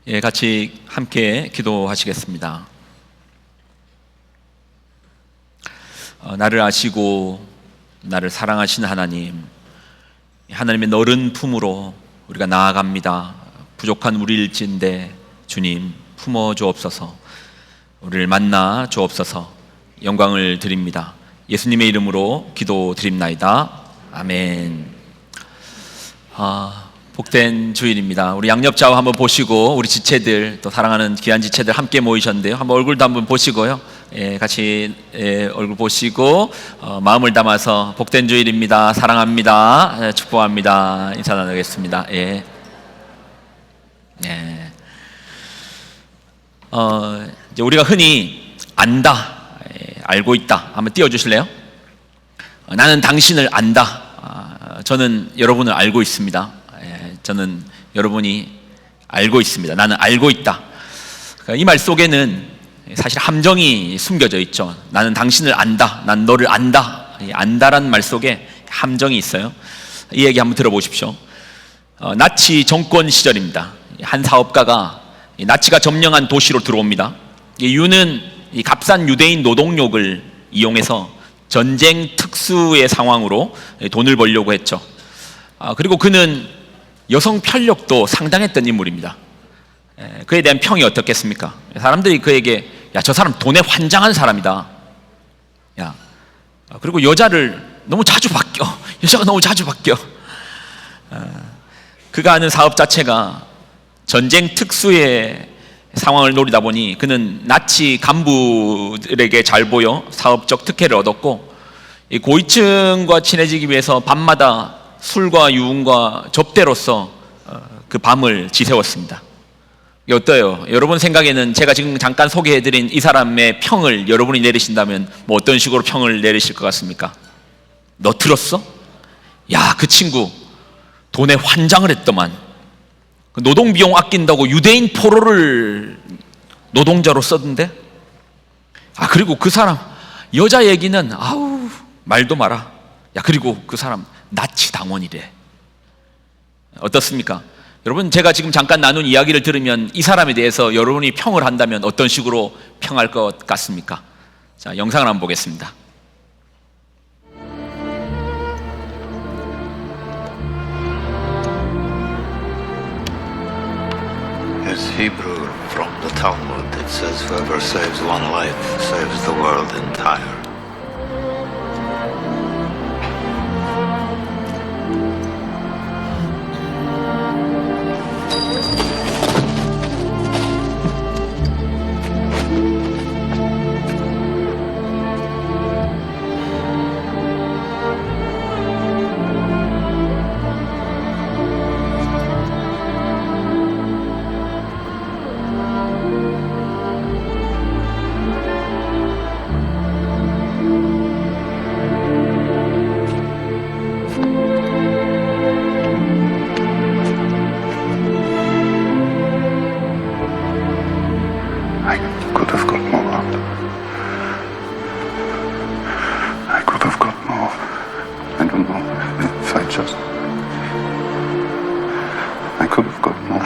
예, 같이 함께 기도하시겠습니다. 나를 아시고 나를 사랑하시는 하나님, 하나님의 너른 품으로 우리가 나아갑니다. 부족한 우리일진데 주님 품어 주옵소서. 우리를 만나 주옵소서. 영광을 드립니다. 예수님의 이름으로 기도드립나이다. 아멘. 복된 주일입니다. 우리 양옆좌우 한번 보시고, 우리 지체들, 또 사랑하는 귀한 지체들 함께 모이셨는데요. 한번 얼굴도 한번 보시고요. 같이 얼굴 보시고 마음을 담아서 복된 주일입니다, 사랑합니다, 축복합니다 인사 나누겠습니다. 이제 우리가 흔히 안다, 알고 있다 한번 띄워주실래요? 나는 당신을 안다. 저는 여러분을 알고 있습니다. 저는 여러분이 알고 있습니다. 나는 알고 있다. 이 말 속에는 사실 함정이 숨겨져 있죠. 나는 당신을 안다, 난 너를 안다. 안다라는 말 속에 함정이 있어요. 이 얘기 한번 들어보십시오. 나치 정권 시절입니다. 한 사업가가 나치가 점령한 도시로 들어옵니다. 이유는 이 값싼 유대인 노동력을 이용해서 전쟁 특수의 상황으로 돈을 벌려고 했죠. 그리고 그는 여성 편력도 상당했던 인물입니다. 그에 대한 평이 어떻겠습니까? 사람들이 그에게 야, 저 사람 돈에 환장한 사람이다. 야, 그리고 여자를 너무 자주 바뀌어. 여자가 너무 자주 바뀌어. 그가 하는 사업 자체가 전쟁 특수의 상황을 노리다 보니 그는 나치 간부들에게 잘 보여 사업적 특혜를 얻었고, 이 고위층과 친해지기 위해서 밤마다 술과 유흥과 접대로서 그 밤을 지새웠습니다. 이게 어때요? 여러분 생각에는 제가 지금 잠깐 소개해드린 이 사람의 평을 여러분이 내리신다면 뭐 어떤 식으로 평을 내리실 것 같습니까? 너 들었어? 야, 그 친구 돈에 환장을 했더만. 노동비용 아낀다고 유대인 포로를 노동자로 썼는데? 그리고 그 사람 여자 얘기는 아우 말도 마라. 야, 그리고 그 사람 나치 당원이래. 어떻습니까? 여러분, 제가 지금 잠깐 나눈 이야기를 들으면 이 사람에 대해서 여러분이 평을 한다면 어떤 식으로 평할 것 같습니까? 자, 영상을 한번 보겠습니다. It's Hebrew from the Talmud. It says, whoever saves one life saves the world entire.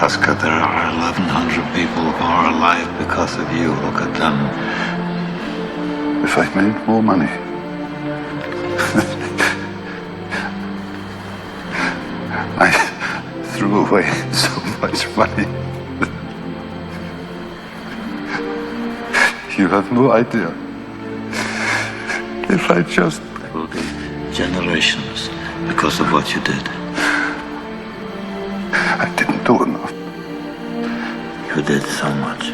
Alaska, there are 1,100 people who are alive because of you. Look at them. If I made more money, I threw away so much money. You have no idea. If I just... There will be generations because of what you did. I didn't do enough. You did so much.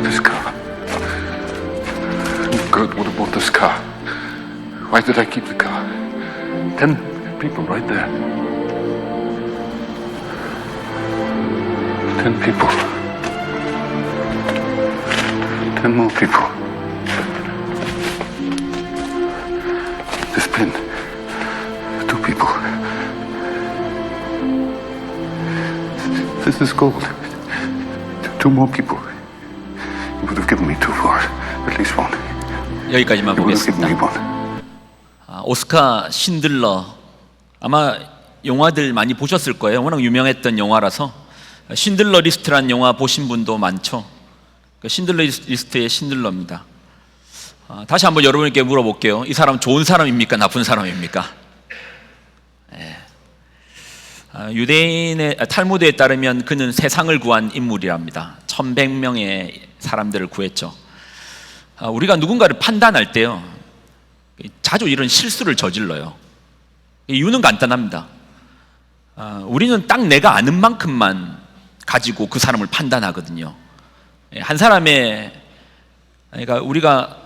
This car. Good, what about this car? Why did I keep the car? 10 people right there. 10 people. 10 more people. This pin. 2 people. This is gold. 2 more people. You would have given me 2 for it. At least 1. 여기까지만 You would have given 보겠습니다. me 1. 오스카 신들러, 아마 영화들 많이 보셨을 거예요. 워낙 유명했던 영화라서. 신들러 리스트라는 영화 보신 분도 많죠. 그 신들러 리스트의 신들러입니다. 다시 한번 여러분께 물어볼게요. 이 사람 좋은 사람입니까? 나쁜 사람입니까? 유대인의 탈무드에 따르면 그는 세상을 구한 인물이랍니다. 1100명의 사람들을 구했죠. 우리가 누군가를 판단할 때요, 자주 이런 실수를 저질러요. 이유는 간단합니다. 우리는 딱 내가 아는 만큼만 가지고 그 사람을 판단하거든요. 한 사람의, 그러니까 우리가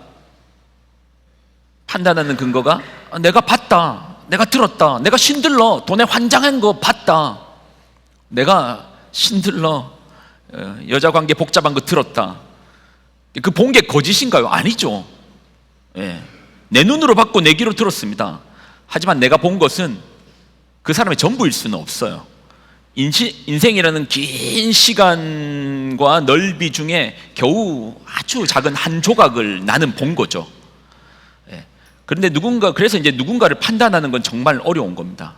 판단하는 근거가 내가 봤다, 내가 들었다, 내가 신들러 돈에 환장한 거 봤다, 내가 신들러 여자 관계 복잡한 거 들었다. 그 본 게 거짓인가요? 아니죠. 내 눈으로 봤고 내 귀로 들었습니다. 하지만 내가 본 것은 그 사람의 전부일 수는 없어요. 인생이라는 긴 시간과 넓이 중에 겨우 아주 작은 한 조각을 나는 본 거죠. 그런데 그래서 이제 누군가를 판단하는 건 정말 어려운 겁니다.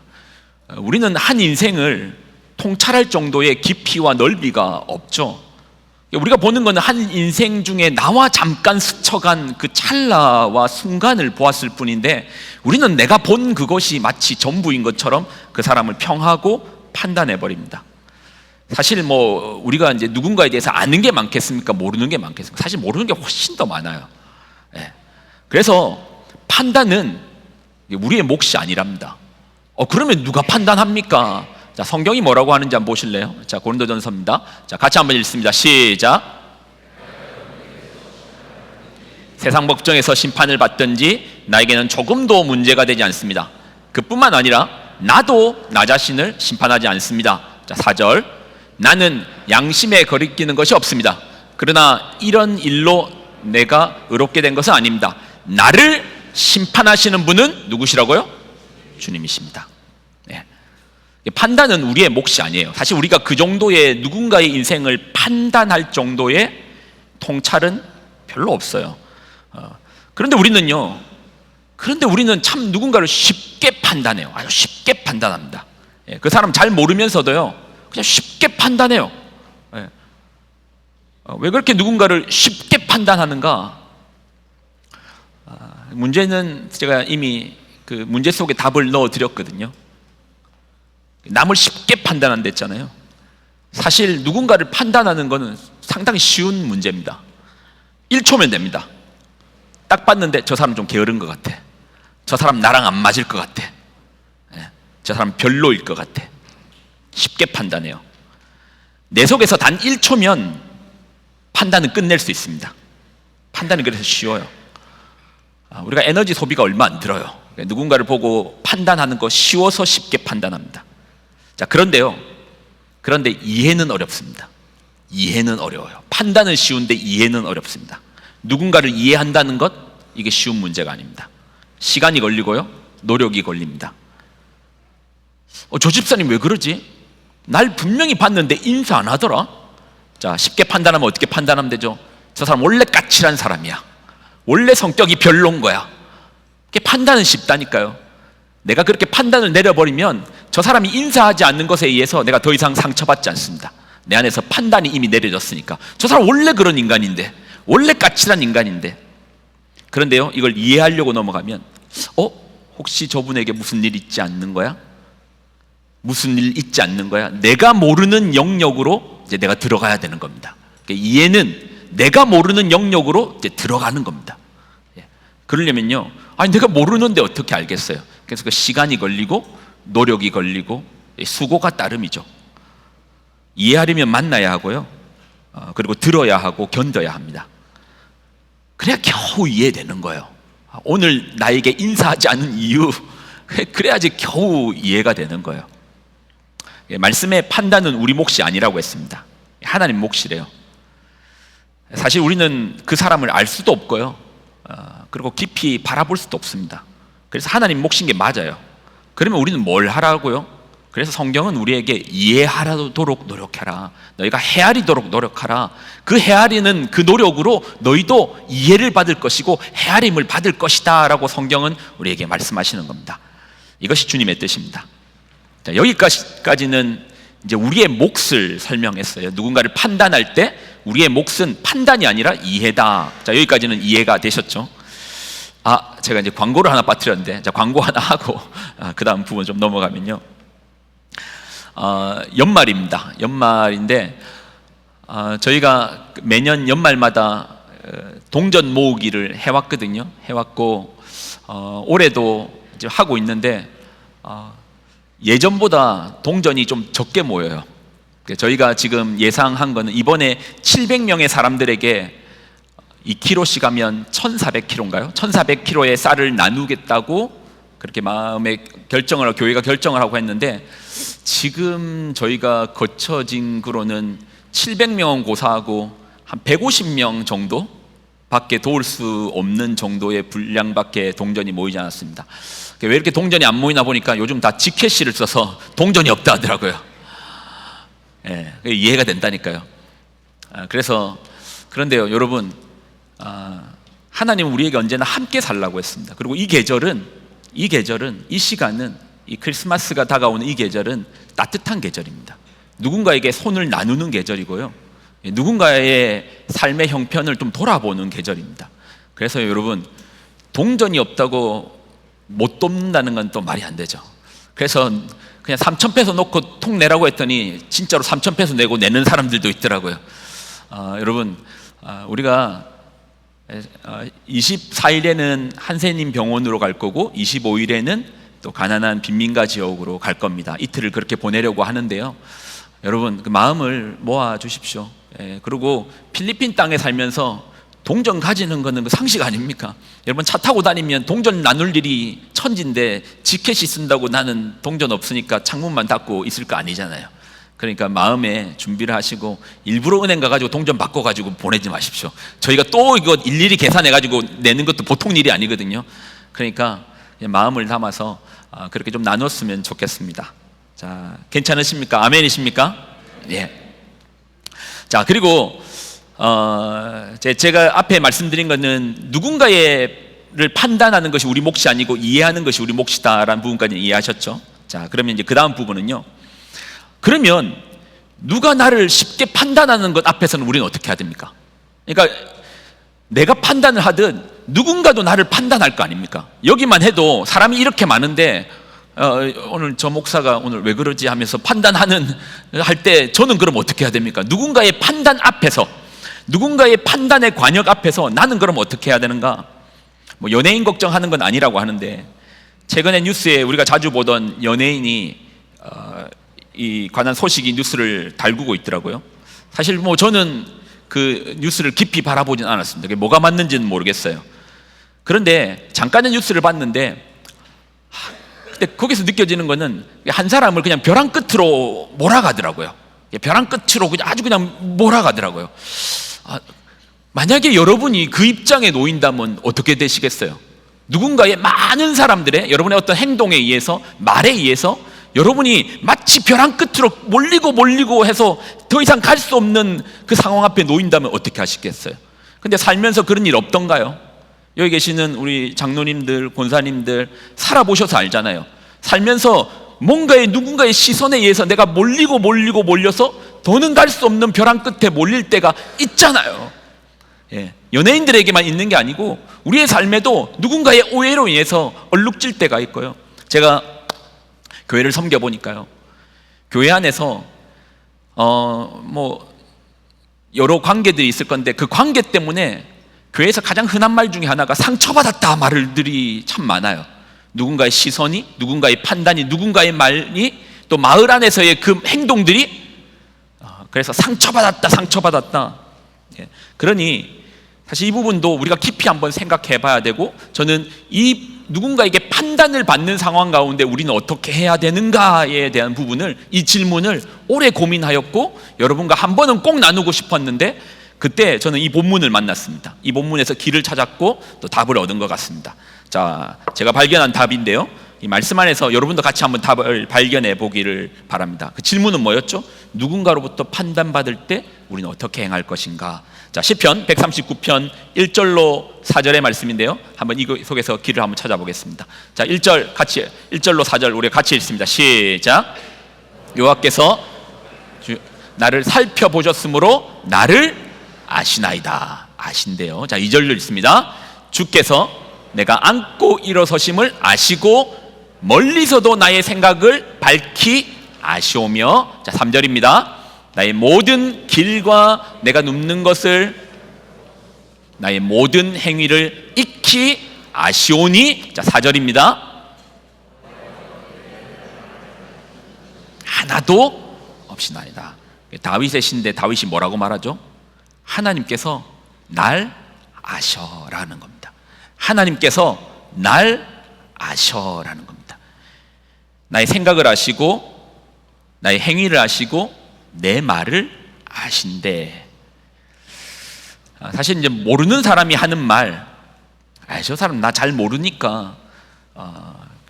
우리는 한 인생을 통찰할 정도의 깊이와 넓이가 없죠. 우리가 보는 것은 한 인생 중에 나와 잠깐 스쳐간 그 찰나와 순간을 보았을 뿐인데, 우리는 내가 본 그것이 마치 전부인 것처럼 그 사람을 평하고 판단해 버립니다. 사실 우리가 이제 누군가에 대해서 아는 게 많겠습니까? 모르는 게 많겠습니까? 사실 모르는 게 훨씬 더 많아요. 그래서 판단은 우리의 몫이 아니랍니다. 그러면 누가 판단합니까? 자, 성경이 뭐라고 하는지 한번 보실래요? 자, 고린도전서입니다. 자, 같이 한번 읽습니다. 시작. 세상 법정에서 심판을 받든지 나에게는 조금도 문제가 되지 않습니다. 그뿐만 아니라 나도 나 자신을 심판하지 않습니다. 자, 4절. 나는 양심에 거리끼는 것이 없습니다. 그러나 이런 일로 내가 의롭게 된 것은 아닙니다. 나를 심판하시는 분은 누구시라고요? 주님이십니다. 판단은 우리의 몫이 아니에요. 사실 우리가 그 정도의 누군가의 인생을 판단할 정도의 통찰은 별로 없어요. 그런데 우리는 참 누군가를 쉽게 판단해요. 아주 쉽게 판단합니다. 그 사람 잘 모르면서도요, 그냥 쉽게 판단해요. 왜 그렇게 누군가를 쉽게 판단하는가? 문제는 제가 이미 그 문제 속에 답을 넣어 드렸거든요. 남을 쉽게 판단한다 했잖아요. 사실 누군가를 판단하는 것은 상당히 쉬운 문제입니다. 1초면 됩니다. 딱 봤는데 저 사람 좀 게으른 것 같아, 저 사람 나랑 안 맞을 것 같아, 저 사람 별로일 것 같아. 쉽게 판단해요. 내 속에서 단 1초면 판단은 끝낼 수 있습니다. 판단은 그래서 쉬워요. 우리가 에너지 소비가 얼마 안 들어요. 누군가를 보고 판단하는 거 쉬워서 쉽게 판단합니다. 자, 그런데 이해는 어렵습니다. 이해는 어려워요. 판단은 쉬운데 이해는 어렵습니다. 누군가를 이해한다는 것, 이게 쉬운 문제가 아닙니다. 시간이 걸리고요, 노력이 걸립니다. 저 집사님 왜 그러지? 날 분명히 봤는데 인사 안 하더라? 자, 쉽게 판단하면 어떻게 판단하면 되죠? 저 사람 원래 까칠한 사람이야, 원래 성격이 별론 거야. 이게 판단은 쉽다니까요. 내가 그렇게 판단을 내려버리면 저 사람이 인사하지 않는 것에 의해서 내가 더 이상 상처받지 않습니다. 내 안에서 판단이 이미 내려졌으니까. 저 사람 원래 그런 인간인데, 원래 까칠한 인간인데. 그런데요, 이걸 이해하려고 넘어가면 혹시 저분에게 무슨 일 있지 않는 거야? 무슨 일 있지 않는 거야? 내가 모르는 영역으로 이제 내가 들어가야 되는 겁니다. 그러니까 이해는 내가 모르는 영역으로 이제 들어가는 겁니다. 그러려면요, 내가 모르는데 어떻게 알겠어요? 그래서 그 시간이 걸리고 노력이 걸리고 수고가 따름이죠. 이해하려면 만나야 하고요, 그리고 들어야 하고 견뎌야 합니다. 그래야 겨우 이해되는 거예요. 오늘 나에게 인사하지 않은 이유, 그래야지 겨우 이해가 되는 거예요. 말씀의 판단은 우리 몫이 아니라고 했습니다. 하나님 몫이래요. 사실 우리는 그 사람을 알 수도 없고요, 그리고 깊이 바라볼 수도 없습니다. 그래서 하나님 몫인 게 맞아요. 그러면 우리는 뭘 하라고요? 그래서 성경은 우리에게 이해하도록 노력해라, 너희가 헤아리도록 노력하라. 그 헤아리는 그 노력으로 너희도 이해를 받을 것이고 헤아림을 받을 것이다 라고 성경은 우리에게 말씀하시는 겁니다. 이것이 주님의 뜻입니다. 자, 여기까지는 이제 우리의 몫을 설명했어요. 누군가를 판단할 때 우리의 몫은 판단이 아니라 이해다. 자, 여기까지는 이해가 되셨죠? 제가 이제 광고를 하나 빠뜨렸는데, 자, 광고 하나 하고 그 다음 부분 좀 넘어가면요. 연말입니다. 연말인데 저희가 매년 연말마다 동전 모으기를 해왔거든요. 해왔고 올해도 이제 하고 있는데 예전보다 동전이 좀 적게 모여요. 저희가 지금 예상한 거는 이번에 700명의 사람들에게 2kg씩 하면 1,400kg인가요? 1,400kg의 쌀을 나누겠다고 그렇게 마음에 교회가 결정을 하고 했는데, 지금 저희가 거쳐진 거로는 700명은 고사하고 한 150명 정도 밖에 도울 수 없는 정도의 분량밖에 동전이 모이지 않았습니다. 왜 이렇게 동전이 안 모이나 보니까 요즘 다 지켓시를 써서 동전이 없다 하더라고요. 예, 이해가 된다니까요. 그런데요, 여러분, 하나님은 우리에게 언제나 함께 살라고 했습니다. 그리고 이 계절은, 이 시간은, 이 크리스마스가 다가오는 이 계절은 따뜻한 계절입니다. 누군가에게 손을 나누는 계절이고요, 누군가의 삶의 형편을 좀 돌아보는 계절입니다. 그래서 여러분, 동전이 없다고 못 돕는다는 건 또 말이 안 되죠. 그래서 그냥 3,000페소 놓고 통 내라고 했더니 진짜로 3,000페소 내고 내는 사람들도 있더라고요. 여러분, 우리가 24일에는 한센인 병원으로 갈 거고 25일에는 또 가난한 빈민가 지역으로 갈 겁니다. 이틀을 그렇게 보내려고 하는데요, 여러분, 그 마음을 모아 주십시오. 그리고 필리핀 땅에 살면서 동전 가지는 거는 그 상식 아닙니까? 여러분, 차 타고 다니면 동전 나눌 일이 천지인데 지켓이 쓴다고 나는 동전 없으니까 창문만 닫고 있을 거 아니잖아요. 그러니까 마음에 준비를 하시고 일부러 은행 가가지고 동전 바꿔가지고 보내지 마십시오. 저희가 또 이거 일일이 계산해가지고 내는 것도 보통 일이 아니거든요. 그러니까 마음을 담아서 그렇게 좀 나눴으면 좋겠습니다. 자, 괜찮으십니까? 아멘이십니까? 예. 자, 그리고 제가 앞에 말씀드린 것은 누군가를 판단하는 것이 우리 몫이 아니고 이해하는 것이 우리 몫이다라는 부분까지 이해하셨죠? 자, 그러면 이제 그 다음 부분은요, 그러면 누가 나를 쉽게 판단하는 것 앞에서는 우리는 어떻게 해야 됩니까? 그러니까 내가 판단을 하든 누군가도 나를 판단할 거 아닙니까? 여기만 해도 사람이 이렇게 많은데 오늘 저 목사가 오늘 왜 그러지 하면서 할 때 저는 그럼 어떻게 해야 됩니까? 누군가의 판단 앞에서, 누군가의 판단의 관역 앞에서 나는 그럼 어떻게 해야 되는가? 뭐 연예인 걱정하는 건 아니라고 하는데, 최근에 뉴스에 우리가 자주 보던 연예인이 이 관한 소식이 뉴스를 달구고 있더라고요. 사실 뭐 저는 그 뉴스를 깊이 바라보진 않았습니다. 그게 뭐가 맞는지는 모르겠어요. 그런데 잠깐의 뉴스를 봤는데, 근데 거기서 느껴지는 거는 한 사람을 그냥 벼랑 끝으로 몰아가더라고요. 벼랑 끝으로 그냥 아주 그냥 몰아가더라고요. 만약에 여러분이 그 입장에 놓인다면 어떻게 되시겠어요? 누군가의 많은 사람들의 여러분의 어떤 행동에 의해서, 말에 의해서 여러분이 마치 벼랑 끝으로 몰리고 해서 더 이상 갈 수 없는 그 상황 앞에 놓인다면 어떻게 하시겠어요? 근데 살면서 그런 일 없던가요? 여기 계시는 우리 장로님들, 권사님들 살아보셔서 알잖아요. 살면서 누군가의 시선에 의해서 내가 몰려서 더는 갈 수 없는 벼랑 끝에 몰릴 때가 있잖아요. 예, 연예인들에게만 있는 게 아니고 우리의 삶에도 누군가의 오해로 인해서 얼룩질 때가 있고요. 제가 교회를 섬겨보니까요, 교회 안에서 뭐 여러 관계들이 있을 건데 그 관계 때문에 교회에서 가장 흔한 말 중에 하나가 상처받았다 말들이 참 많아요. 누군가의 시선이, 누군가의 판단이, 누군가의 말이, 또 마을 안에서의 그 행동들이, 그래서 상처받았다. 예. 그러니 사실 이 부분도 우리가 깊이 한번 생각해 봐야 되고, 저는 이 누군가에게 판단을 받는 상황 가운데 우리는 어떻게 해야 되는가에 대한 부분을, 이 질문을 오래 고민하였고 여러분과 한 번은 꼭 나누고 싶었는데, 그때 저는 이 본문을 만났습니다. 이 본문에서 길을 찾았고 또 답을 얻은 것 같습니다. 자, 제가 발견한 답인데요. 이 말씀 안에서 여러분도 같이 한번 답을 발견해 보기를 바랍니다. 그 질문은 뭐였죠? 누군가로부터 판단받을 때 우리는 어떻게 행할 것인가? 자, 시편 139편 1절로 4절의 말씀인데요. 한번 이거 속에서 길을 한번 찾아보겠습니다. 자, 1절로 4절 우리가 같이 읽습니다. 시작. 여호와께서 나를 살펴보셨으므로 나를 아시나이다. 아신대요. 자, 2절로 읽습니다. 주께서 내가 앉고 일어서심을 아시고 멀리서도 나의 생각을 밝히 아시오며, 자, 3절입니다. 나의 모든 길과 내가 눕는 것을, 나의 모든 행위를 익히 아시오니, 자, 4절입니다. 하나도 없이나이다. 다윗의 시인데 다윗이 뭐라고 말하죠? 하나님께서 날 아셔라는 겁니다. 하나님께서 날 아셔라는 겁니다. 나의 생각을 아시고 나의 행위를 아시고 내 말을 아신대. 사실 이제 모르는 사람이 하는 말, 저 사람 나 잘 모르니까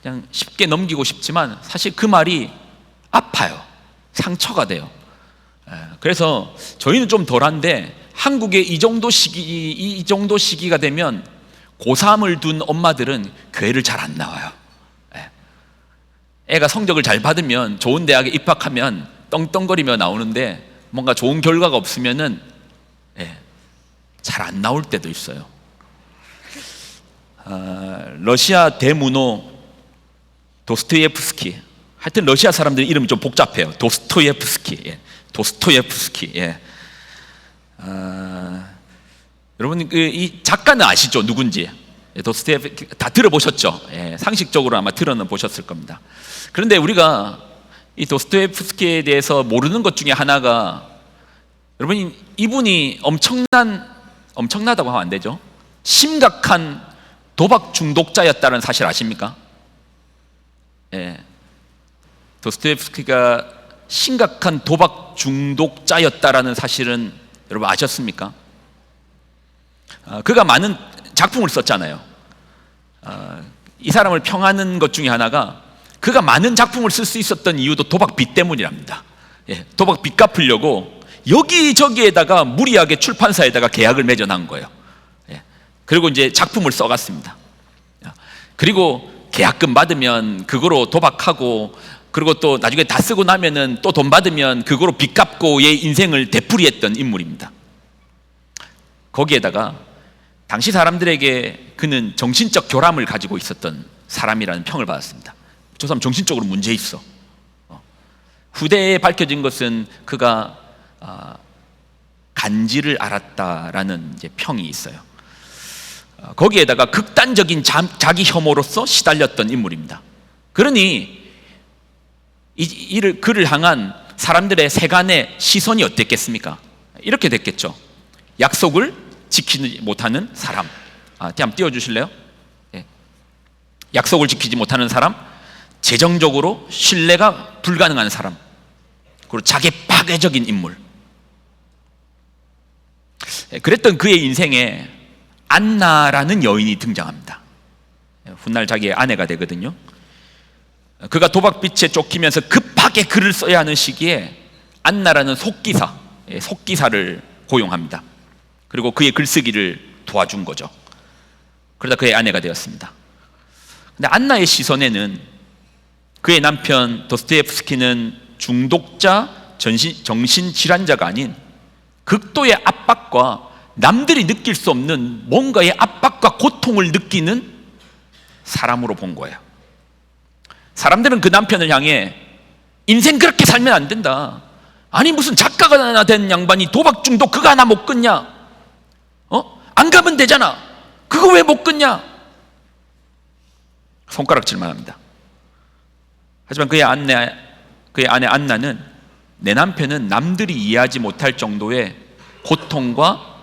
그냥 쉽게 넘기고 싶지만 사실 그 말이 아파요. 상처가 돼요. 그래서 저희는 좀 덜한데 한국의 이 정도 시기가 되면 고3을 둔 엄마들은 교회를 잘 안 나와요. 애가 성적을 잘 받으면 좋은 대학에 입학하면 떵떵거리며 나오는데 뭔가 좋은 결과가 없으면은 잘 안 나올 때도 있어요. 러시아 대문호 도스토옙스키, 하여튼 러시아 사람들 이름이 좀 복잡해요. 도스토옙스키. 여러분 이 작가는 아시죠? 누군지? 도스토옙스키 다 들어보셨죠? 상식적으로 아마 들어는 보셨을 겁니다. 그런데 우리가 이 도스토옙스키에 대해서 모르는 것 중에 하나가, 여러분 이분이 엄청나다고 하면 안 되죠. 심각한 도박 중독자였다는 사실 아십니까? 도스토옙스키가 심각한 도박 중독자였다라는 사실은 여러분 아셨습니까? 그가 많은 작품을 썼잖아요. 이 사람을 평하는 것 중에 하나가 그가 많은 작품을 쓸 수 있었던 이유도 도박빚 때문이랍니다. 도박 빚 갚으려고 여기저기에다가 무리하게 출판사에다가 계약을 맺어놓은 거예요. 그리고 이제 작품을 써갔습니다. 그리고 계약금 받으면 그거로 도박하고, 그리고 또 나중에 다 쓰고 나면은 또 돈 받으면 그거로 빚 갚고의 인생을 되풀이했던 인물입니다. 거기에다가 당시 사람들에게 그는 정신적 교람을 가지고 있었던 사람이라는 평을 받았습니다. 저 사람 정신적으로 문제 있어. 후대에 밝혀진 것은 그가 간지를 앓았다라는 이제 평이 있어요. 거기에다가 극단적인 자기 혐오로서 시달렸던 인물입니다. 그러니 그를 향한 사람들의 세간의 시선이 어땠겠습니까? 이렇게 됐겠죠. 약속을 지키지 못하는 사람. 한번 띄워주실래요? 약속을 지키지 못하는 사람, 재정적으로 신뢰가 불가능한 사람, 그리고 자기 파괴적인 인물. 그랬던 그의 인생에 안나라는 여인이 등장합니다. 훗날 자기의 아내가 되거든요. 그가 도박빚에 쫓기면서 급하게 글을 써야 하는 시기에 안나라는 속기사를 고용합니다. 그리고 그의 글쓰기를 도와준 거죠. 그러다 그의 아내가 되었습니다. 근데 안나의 시선에는 그의 남편 도스토옙스키는 중독자, 정신질환자가 아닌 극도의 압박과 남들이 느낄 수 없는 뭔가의 압박과 고통을 느끼는 사람으로 본 거예요. 사람들은 그 남편을 향해 인생 그렇게 살면 안 된다. 아니 무슨 작가가 하나 된 양반이 도박 중독 그거 하나 못 끊냐? 안 가면 되잖아. 그거 왜 못 끊냐? 손가락질만 합니다. 하지만 그의 아내 안나는 내 남편은 남들이 이해하지 못할 정도의 고통과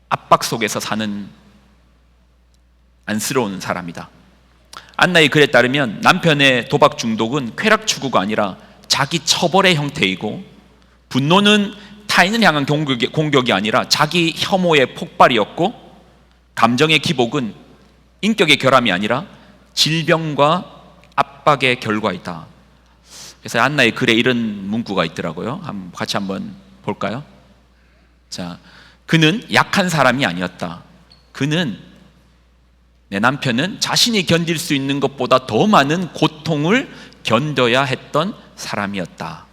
압박 속에서 사는 안쓰러운 사람이다. 안나의 글에 따르면 남편의 도박 중독은 쾌락 추구가 아니라 자기 처벌의 형태이고, 분노는 타인을 향한 공격이 아니라 자기 혐오의 폭발이었고, 감정의 기복은 인격의 결함이 아니라 질병과 압박의 결과이다. 그래서 안나의 글에 이런 문구가 있더라고요. 같이 한번 볼까요? 자, 그는 약한 사람이 아니었다. 내 남편은 자신이 견딜 수 있는 것보다 더 많은 고통을 견뎌야 했던 사람이었다.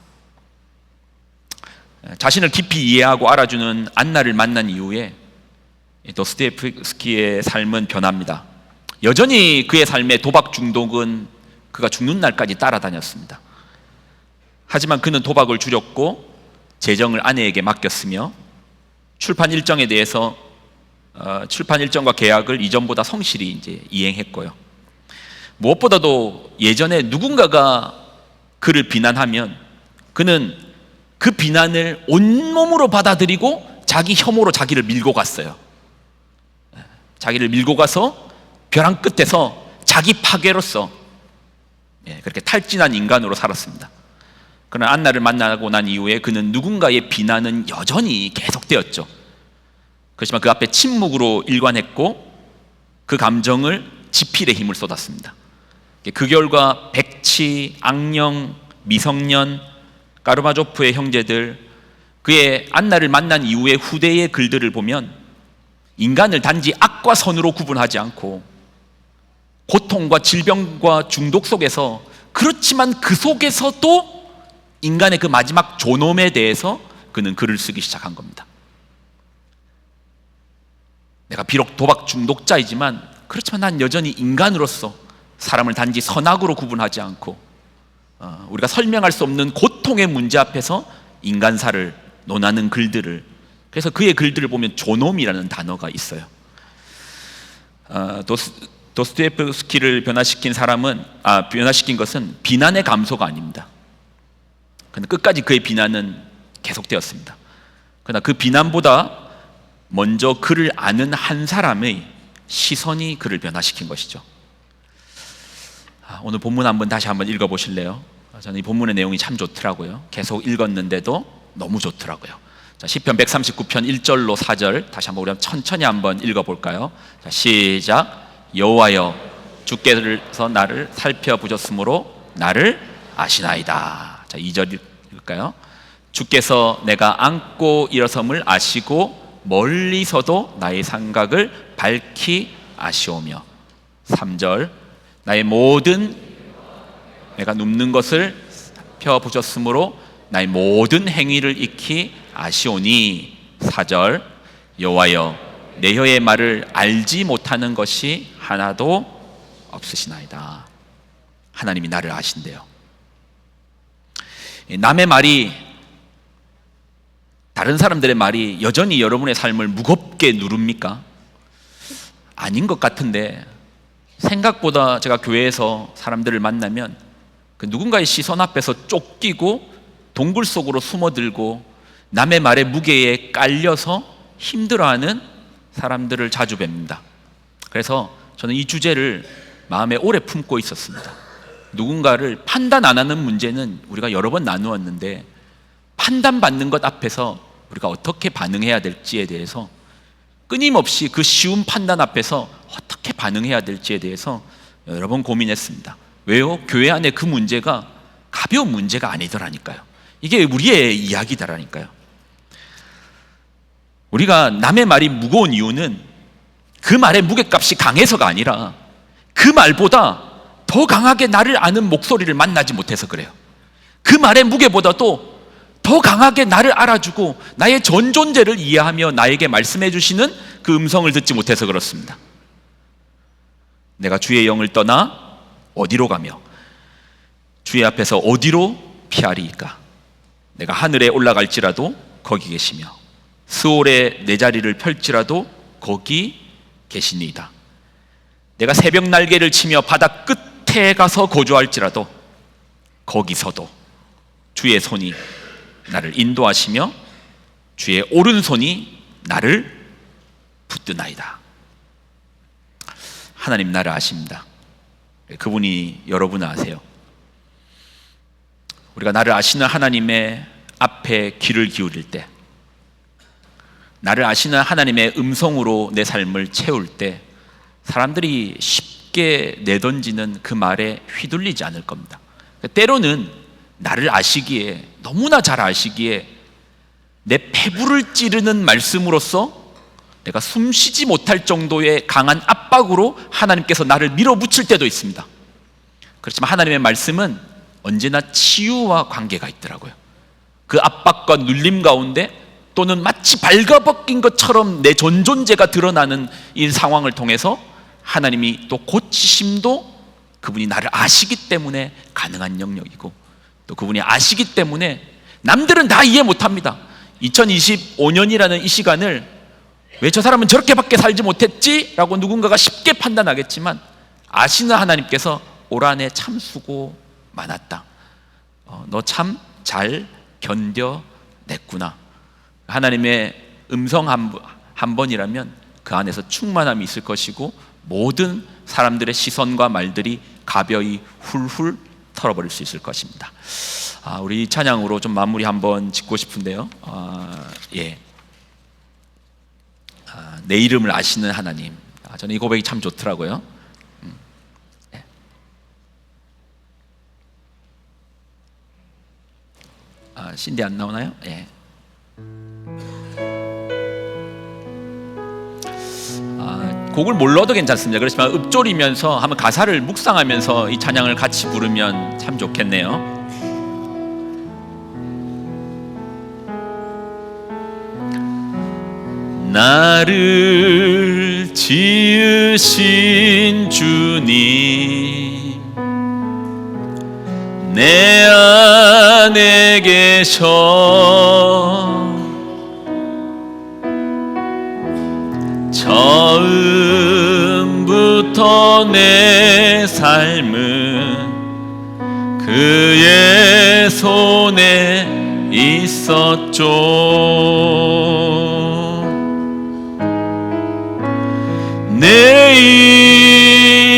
자신을 깊이 이해하고 알아주는 안나를 만난 이후에 도스토옙스키의 삶은 변합니다. 여전히 그의 삶의 도박 중독은 그가 죽는 날까지 따라다녔습니다. 하지만 그는 도박을 줄였고 재정을 아내에게 맡겼으며 출판 일정에 대해서 출판 일정과 계약을 이전보다 성실히 이제 이행했고요. 무엇보다도 예전에 누군가가 그를 비난하면 그는 그 비난을 온몸으로 받아들이고 자기 혐오로 자기를 밀고 갔어요. 자기를 밀고 가서 벼랑 끝에서 자기 파괴로서 그렇게 탈진한 인간으로 살았습니다. 그러나 안나를 만나고 난 이후에 그는 누군가의 비난은 여전히 계속되었죠. 그렇지만 그 앞에 침묵으로 일관했고 그 감정을 지필의 힘을 쏟았습니다. 그 결과 백치, 악령, 미성년, 까르마조프의 형제들, 그의 안나를 만난 이후의 후대의 글들을 보면 인간을 단지 악과 선으로 구분하지 않고 고통과 질병과 중독 속에서, 그렇지만 그 속에서도 인간의 그 마지막 존엄에 대해서 그는 글을 쓰기 시작한 겁니다. 내가 비록 도박 중독자이지만 그렇지만 난 여전히 인간으로서 사람을 단지 선악으로 구분하지 않고 우리가 설명할 수 없는 고통의 문제 앞에서 인간사를 논하는 글들을, 그래서 그의 글들을 보면 존엄이라는 단어가 있어요. 도스토옙스키를 변화시킨 것은 비난의 감소가 아닙니다. 그런데 끝까지 그의 비난은 계속되었습니다. 그러나 그 비난보다 먼저 그를 아는 한 사람의 시선이 그를 변화시킨 것이죠. 오늘 본문 다시 한번 읽어보실래요? 저는 이 본문의 내용이 참 좋더라고요. 계속 읽었는데도 너무 좋더라고요. 자, 시편 139편 1절로 4절 다시 한번 우리 천천히 한번 읽어볼까요? 자, 시작. 여호와여, 주께서 나를 살펴보셨으므로 나를 아시나이다. 자, 2절 읽을까요? 주께서 내가 앉고 일어섬을 아시고 멀리서도 나의 생각을 밝히 아시오며. 3절. 나의 모든 내가 눕는 것을 살펴보셨으므로 나의 모든 행위를 익히 아시오니. 4절. 여호와여, 내 혀의 말을 알지 못하는 것이 하나도 없으시나이다. 하나님이 나를 아신대요. 남의 말이, 다른 사람들의 말이 여전히 여러분의 삶을 무겁게 누릅니까? 아닌 것 같은데, 생각보다 제가 교회에서 사람들을 만나면 그 누군가의 시선 앞에서 쫓기고 동굴 속으로 숨어들고 남의 말의 무게에 깔려서 힘들어하는 사람들을 자주 뵙니다. 그래서 저는 이 주제를 마음에 오래 품고 있었습니다. 누군가를 판단 안 하는 문제는 우리가 여러 번 나누었는데, 판단받는 것 앞에서 우리가 어떻게 반응해야 될지에 대해서 끊임없이 그 쉬운 판단 앞에서 어떻게 반응해야 될지에 대해서 여러 번 고민했습니다. 왜요? 교회 안에 그 문제가 가벼운 문제가 아니더라니까요. 이게 우리의 이야기다라니까요. 우리가 남의 말이 무거운 이유는 그 말의 무게값이 강해서가 아니라 그 말보다 더 강하게 나를 아는 목소리를 만나지 못해서 그래요. 그 말의 무게보다도 더 강하게 나를 알아주고 나의 전 존재를 이해하며 나에게 말씀해 주시는 그 음성을 듣지 못해서 그렇습니다. 내가 주의 영을 떠나 어디로 가며 주의 앞에서 어디로 피하리이까? 내가 하늘에 올라갈지라도 거기 계시며 스올에 내 자리를 펼지라도 거기 계시니이다. 내가 새벽 날개를 치며 바다 끝에 가서 거주할지라도 거기서도 주의 손이 나를 인도하시며 주의 오른손이 나를 붙드나이다. 하나님 나를 아십니다. 그분이 여러분을 아세요. 우리가 나를 아시는 하나님의 앞에 귀를 기울일 때, 나를 아시는 하나님의 음성으로 내 삶을 채울 때 사람들이 쉽게 내던지는 그 말에 휘둘리지 않을 겁니다. 때로는 나를 아시기에, 너무나 잘 아시기에 내 폐부를 찌르는 말씀으로써 내가 숨쉬지 못할 정도의 강한 압박으로 하나님께서 나를 밀어붙일 때도 있습니다. 그렇지만 하나님의 말씀은 언제나 치유와 관계가 있더라고요. 그 압박과 눌림 가운데 또는 마치 발가벗긴 것처럼 내 존재가 드러나는 이 상황을 통해서 하나님이 또 고치심도 그분이 나를 아시기 때문에 가능한 영역이고, 또 그분이 아시기 때문에 남들은 다 이해 못합니다. 2025년이라는 이 시간을 왜 저 사람은 저렇게밖에 살지 못했지? 라고 누군가가 쉽게 판단하겠지만, 아시는 하나님께서 올 한해 참 수고 많았다, 너 참 잘 견뎌냈구나. 하나님의 음성 한 번이라면 그 안에서 충만함이 있을 것이고, 모든 사람들의 시선과 말들이 가벼이 훌훌 털어버릴 수 있을 것입니다. 우리 이 찬양으로 좀 마무리 한번 짓고 싶은데요. 내 이름을 아시는 하나님. 저는 이 고백이 참 좋더라고요. 신디 안 나오나요? 예. 곡을 몰라도 괜찮습니다. 그렇지만 읊조리면서 한번 가사를 묵상하면서 이 찬양을 같이 부르면 참 좋겠네요. 나를 지으신 주님, 내 안에 계셔 처음부터 내 삶은 그의 손에 있었죠. 내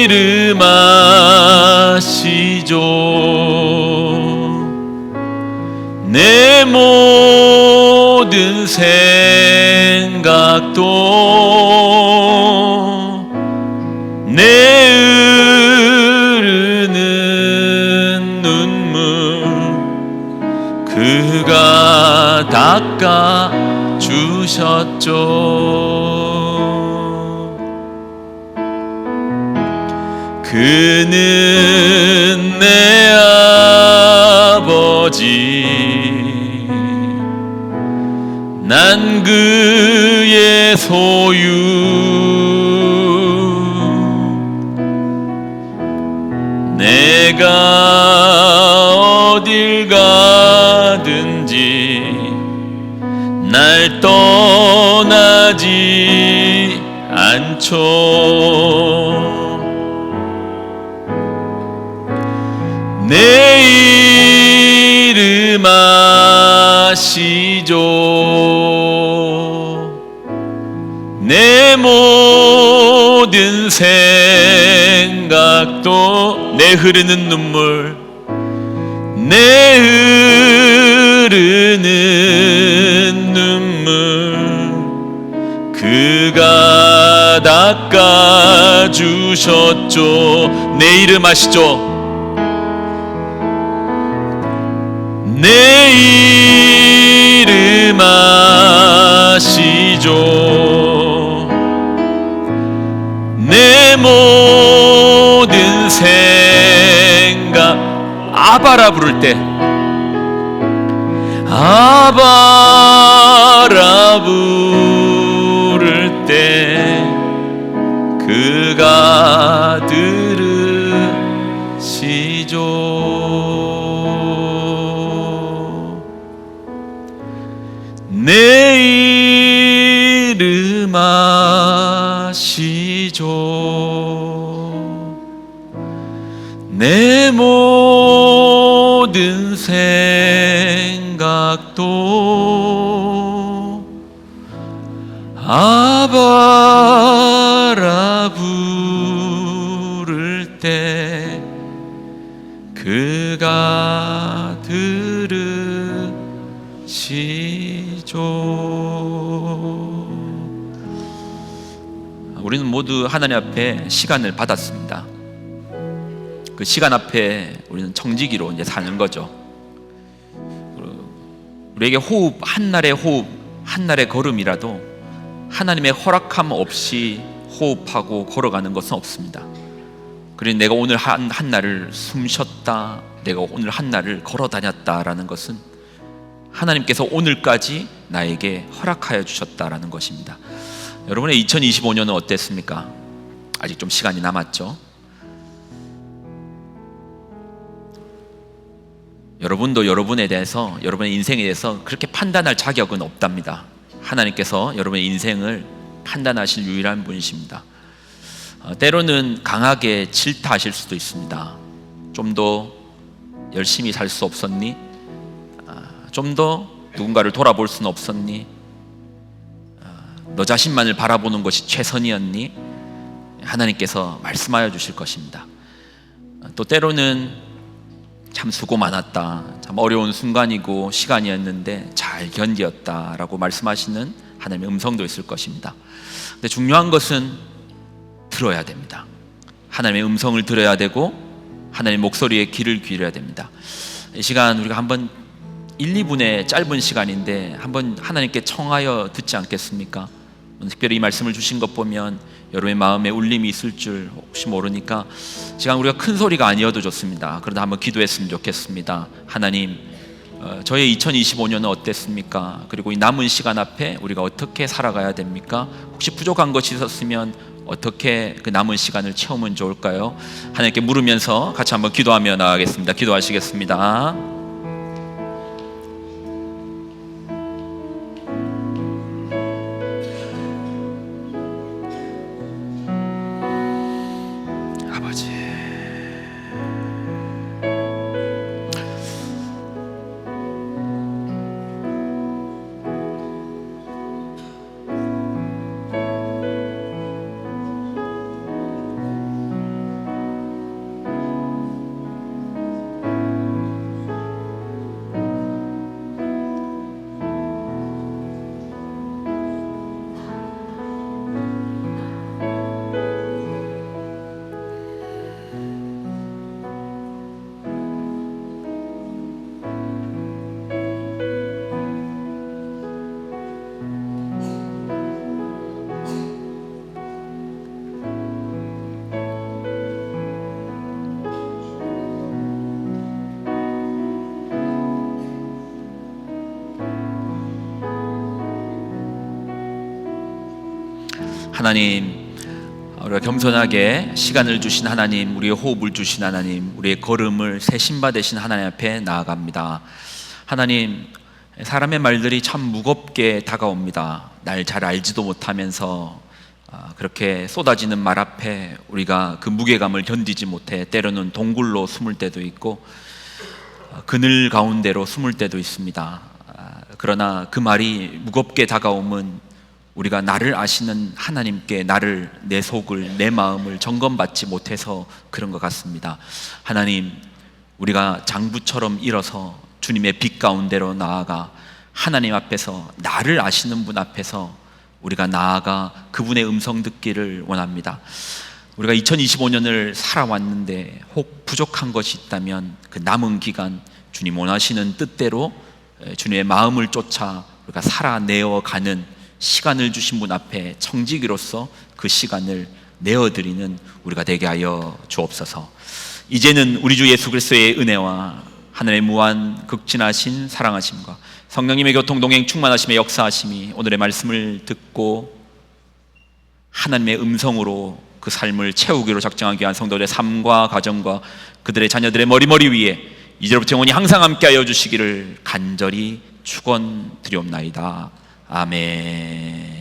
이름 아시죠. 내 모든 생각도 내 흐르는 눈물 그가 닦아 주셨죠. 그는 내 아버지, 난 그의 소유. 내가 어딜 가든지 날 떠나지 않죠. 내 이름 아시죠. 내 모든 생각도 내 흐르는 눈물 내 흐르는 눈물 그가 닦아주셨죠. 내 이름 아시죠. 내 이름 아시죠. 내 모든 생각 아바라 부를 때 아바라 부를 때 그가 들으시죠. 내 이름 아시죠. 내 모든 생각도 아바라 부를 때 그가 들으시죠. 우리는 모두 하나님 앞에 시간을 받았습니다. 그 시간 앞에 우리는 청지기로 이제 사는 거죠. 우리에게 호흡, 한날의 걸음이라도 하나님의 허락함 없이 호흡하고 걸어가는 것은 없습니다. 그래서 내가 오늘 한 날을 숨 쉬었다, 내가 오늘 한 날을 걸어 다녔다라는 것은 하나님께서 오늘까지 나에게 허락하여 주셨다라는 것입니다. 여러분의 2025년은 어땠습니까? 아직 좀 시간이 남았죠. 여러분도 여러분에 대해서, 여러분의 인생에 대해서 그렇게 판단할 자격은 없답니다. 하나님께서 여러분의 인생을 판단하실 유일한 분이십니다. 때로는 강하게 질타하실 수도 있습니다. 좀 더 열심히 살 수 없었니? 좀 더 누군가를 돌아볼 수는 없었니? 너 자신만을 바라보는 것이 최선이었니? 하나님께서 말씀하여 주실 것입니다. 또 때로는 참 수고 많았다, 참 어려운 순간이고 시간이었는데 잘 견디었다라고 말씀하시는 하나님의 음성도 있을 것입니다. 근데 중요한 것은 들어야 됩니다. 하나님의 음성을 들어야 되고 하나님의 목소리에 귀를 기울여야 됩니다. 이 시간 우리가 한번 1, 2분의 짧은 시간인데 한번 하나님께 청하여 듣지 않겠습니까? 특별히 이 말씀을 주신 것 보면 여러분의 마음에 울림이 있을 줄 혹시 모르니까 시간 우리가 큰 소리가 아니어도 좋습니다. 그러다 한번 기도했으면 좋겠습니다. 하나님, 저의 2025년은 어땠습니까? 그리고 이 남은 시간 앞에 우리가 어떻게 살아가야 됩니까? 혹시 부족한 것이 있었으면 어떻게 그 남은 시간을 채우면 좋을까요? 하나님께 물으면서 같이 한번 기도하며 나가겠습니다. 기도하시겠습니다. 아버지, 하나님, 우리가 겸손하게 시간을 주신 하나님, 우리의 호흡을 주신 하나님, 우리의 걸음을 새 신바 되신 하나님 앞에 나아갑니다. 하나님, 사람의 말들이 참 무겁게 다가옵니다. 날 잘 알지도 못하면서 그렇게 쏟아지는 말 앞에 우리가 그 무게감을 견디지 못해 때로는 동굴로 숨을 때도 있고 그늘 가운데로 숨을 때도 있습니다. 그러나 그 말이 무겁게 다가오면 우리가 나를 아시는 하나님께 내 속을, 내 마음을 점검받지 못해서 그런 것 같습니다. 하나님, 우리가 장부처럼 일어서 주님의 빛 가운데로 나아가 하나님 앞에서, 나를 아시는 분 앞에서 우리가 나아가 그분의 음성 듣기를 원합니다. 우리가 2025년을 살아왔는데 혹 부족한 것이 있다면 그 남은 기간 주님 원하시는 뜻대로 주님의 마음을 쫓아 우리가 살아내어가는 시간을 주신 분 앞에 청지기로서 그 시간을 내어드리는 우리가 되게 하여 주옵소서. 이제는 우리 주 예수 그리스도의 은혜와 하늘의 무한 극진하신 사랑하심과 성령님의 교통 동행 충만하심의 역사하심이 오늘의 말씀을 듣고 하나님의 음성으로 그 삶을 채우기로 작정하기 위한 성도들의 삶과 가정과 그들의 자녀들의 머리 위에 이제로부터 영원히 항상 함께하여 주시기를 간절히 축원드리옵나이다. 아멘.